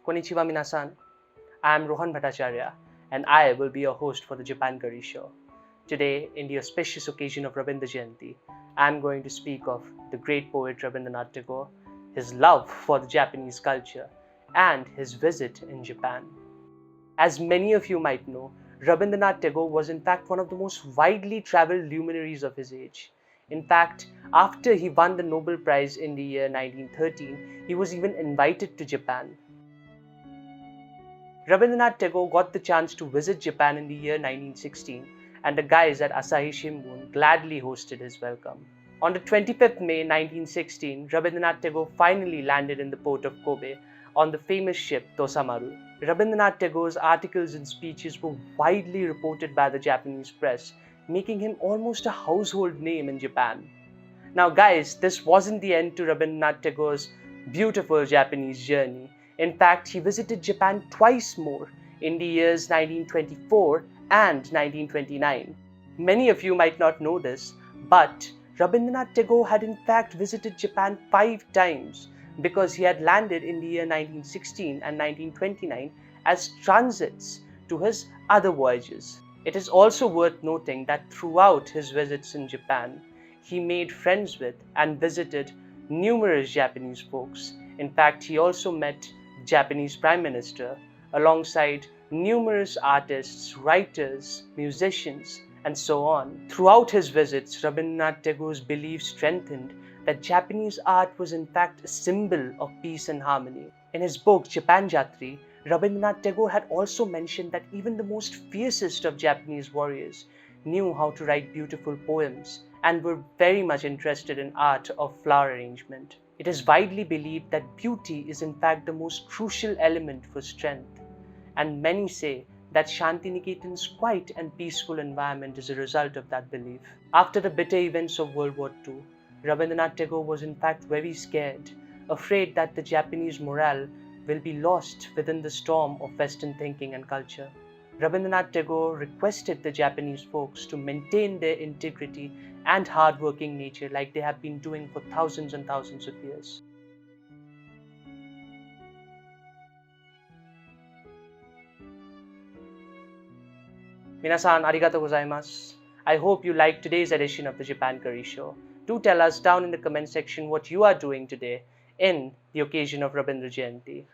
Konnichiwa minasan. I am Rohan Bhattacharya and I will be your host for the Japan Curry Show. Today, in the auspicious occasion of Rabindra Jayanti, I am going to speak of the great poet Rabindranath Tagore, his love for the Japanese culture, and his visit in Japan. As many of you might know, Rabindranath Tagore was in fact one of the most widely traveled luminaries of his age. In fact, after he won the Nobel Prize in the year 1913, he was even invited to Japan. Rabindranath Tagore got the chance to visit Japan in the year 1916, and the guys at Asahi Shimbun gladly hosted his welcome. On the 25th May 1916, Rabindranath Tagore finally landed in the port of Kobe on the famous ship Tosamaru. Rabindranath Tagore's articles and speeches were widely reported by the Japanese press, making him almost a household name in Japan. Now guys, this wasn't the end to Rabindranath Tagore's beautiful Japanese journey. In fact, he visited Japan twice more in the years 1924 and 1929. Many of you might not know this, but Rabindranath Tagore had in fact visited Japan 5 times because he had landed in the year 1916 and 1929 as transits to his other voyages. It is also worth noting that throughout his visits in Japan, he made friends with and visited numerous Japanese folks. In fact, he also met the Japanese Prime Minister alongside numerous artists, writers, musicians, and so on. Throughout his visits, Rabindranath Tagore's belief strengthened that Japanese art was in fact a symbol of peace and harmony. In his book Japan Jatri, Rabindranath Tagore had also mentioned that even the most fiercest of Japanese warriors knew how to write beautiful poems and were very much interested in art of flower arrangement. It is widely believed that beauty is in fact the most crucial element for strength, and many say that Shantiniketan's quiet and peaceful environment is a result of that belief. After the bitter events of World War II, Rabindranath Tagore was in fact very scared, afraid that the Japanese morale will be lost within the storm of Western thinking and culture. Rabindranath Tagore requested the Japanese folks to maintain their integrity and hard-working nature like they have been doing for thousands and thousands of years. Minasan, arigatou gozaimasu. I hope you liked today's edition of the Japan Curry Show. Do tell us down in the comment section what you are doing today in the occasion of Rabindra Jayanti.